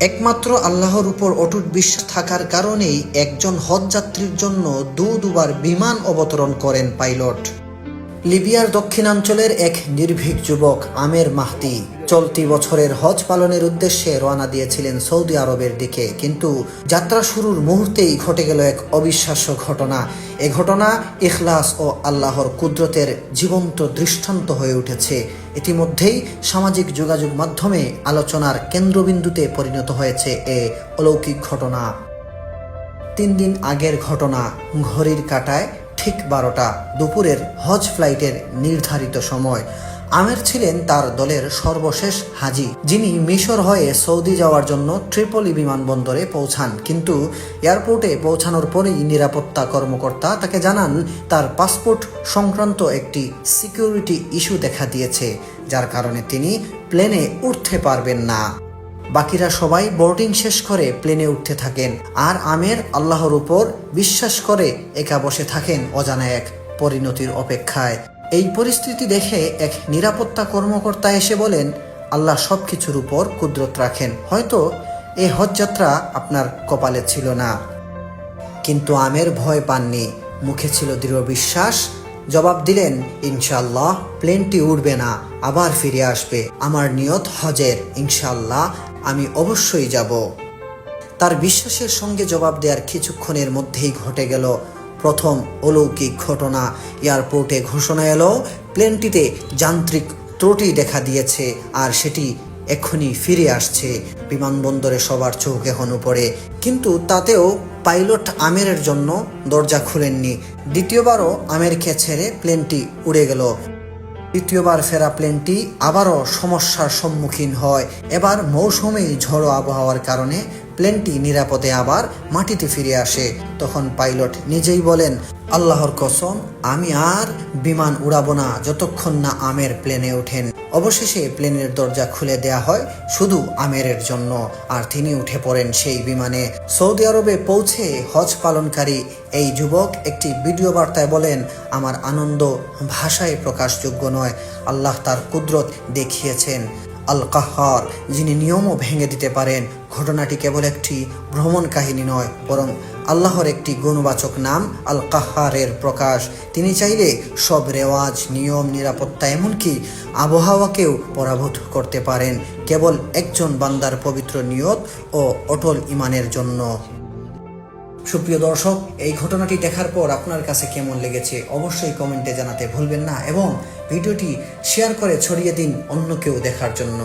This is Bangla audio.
একমাত্র আল্লাহর উপর অটুট বিশ্বাস থাকার কারণেই একজন হজযাত্রীর জন্য দুবার বিমান অবতরণ করেন পাইলট। লিবিয়ার দক্ষিণাঞ্চলের এক নির্ভীক যুবক আমের মাহদি চলতি বছরের হজ পালনের উদ্দেশ্যে রওনা দিয়েছিলেন সৌদি আরবের দিকে, কিন্তু যাত্রা শুরুর মুহূর্তেই ঘটে গেল এক অবিশ্বাস্য ঘটনা। এ ঘটনা ইখলাস ও আল্লাহর কুদরতের জীবন্ত দৃষ্টান্ত হয়ে উঠেছে। ইতিমধ্যেই সামাজিক যোগাযোগ মাধ্যমে আলোচনার কেন্দ্রবিন্দুতে পরিণত হয়েছে এ অলৌকিক ঘটনা। 3 দিন আগের ঘটনা। ঘড়ির কাঁটায় ঠিক 12টা, দুপুরের হজ ফ্লাইটের নির্ধারিত সময়। আমের ছিলেন তার দলের সর্বশেষ হাজি, যিনি মিশর হয়ে সৌদি যাওয়ার জন্য ট্রিপলি বিমানবন্দরে পৌঁছান। কিন্তু এয়ারপোর্টে পৌঁছানোর পরেই নিরাপত্তা কর্মকর্তা তাকে জানান তার পাসপোর্ট সংক্রান্ত একটি সিকিউরিটি ইস্যু দেখা দিয়েছে, যার কারণে তিনি প্লেনে উঠতে পারবেন না। বাকিরা সবাই বোর্ডিং শেষ করে প্লেনে উঠতে থাকেন, আর আমের আল্লাহর উপর বিশ্বাস করে একা বসে থাকেন অজানা এক পরিণতির অপেক্ষায়। এই পরিস্থিতি দেখে এক নিরাপত্তা কর্মকর্তা এসে বলেন, আল্লাহ সবকিছুর উপর কুদরত রাখেন, হয়তো এই হজযাত্রা আপনার কপালে ছিল না। কিন্তু আমের ভয় পাননি, মুখে ছিল দৃঢ় বিশ্বাস। জবাব দিলেন, ইনশাআল্লাহ প্লেনটি উড়বে না, আবার ফিরে আসবে। আমার নিয়ত হজের, ইনশাআল্লাহ আমি অবশ্যই যাব। তার বিশ্বাসের সঙ্গে জবাব দেওয়ার কিছুক্ষণের মধ্যেই ঘটে গেল প্রথম অলৌকিক ঘটনা। এয়ারপোর্টে ঘোষণা এলো প্লেনটিতে যান্ত্রিক ত্রুটি দেখা দিয়েছে, আর সেটি এক্ষুনি ফিরে আসছে। বিমানবন্দরে সবার চোখ এখন উপরে, কিন্তু তাতেও পাইলট আমেরের জন্য দরজা খুলেননি। দ্বিতীয়বারও আমেরকে ছেড়ে প্লেনটি উড়ে গেল। তৃতীয়বার ফেরা প্লেনটি আবারও সমস্যার সম্মুখীন হয়। এবার মৌসুমী ঝড়ো আবহাওয়ার কারণে প্লেনটি নিরাপদে আবার মাটিতে ফিরে আসে। তখন পাইলট নিজেই বলেন, আল্লাহর কসম, আমি আর বিমান উড়াবো না যতক্ষণ না আমের প্লেনে ওঠেন। অবশেষে প্লেনের দরজা খুলে দেয়া হয় শুধু আমেরের জন্য, আর তিনি উঠে পড়েন সেই বিমানে। সৌদি আরবে পৌঁছে হজ পালনকারী এই যুবক একটি ভিডিও বার্তায় বলেন, আমার আনন্দ ভাষায় প্রকাশযোগ্য নয়। আল্লাহ তার কুদরত দেখিয়েছেন। আল কাহ্হার, যিনি নিয়মও ভেঙে দিতে পারেন। ঘটনাটি কেবল একটি ভ্রমণ কাহিনী নয়, বরং আল্লাহর একটি গুণবাচক নাম আল কাহ্হারের প্রকাশ। তিনি চাইলে সব রেওয়াজ, নিয়ম, নিরাপত্তা, এমনকি আবহাওয়াকেও পরাভূত করতে পারেন, কেবল একজন বান্দার পবিত্র নিয়ত ও অটল ঈমানের জন্য। সুপ্রিয় দর্শক, এই ঘটনাটি দেখার পর আপনার কাছে কেমন লেগেছে অবশ্যই কমেন্টে জানাতে ভুলবেন না, এবং ভিডিওটি শেয়ার করে ছড়িয়ে দিন অন্য কেউ দেখার জন্য।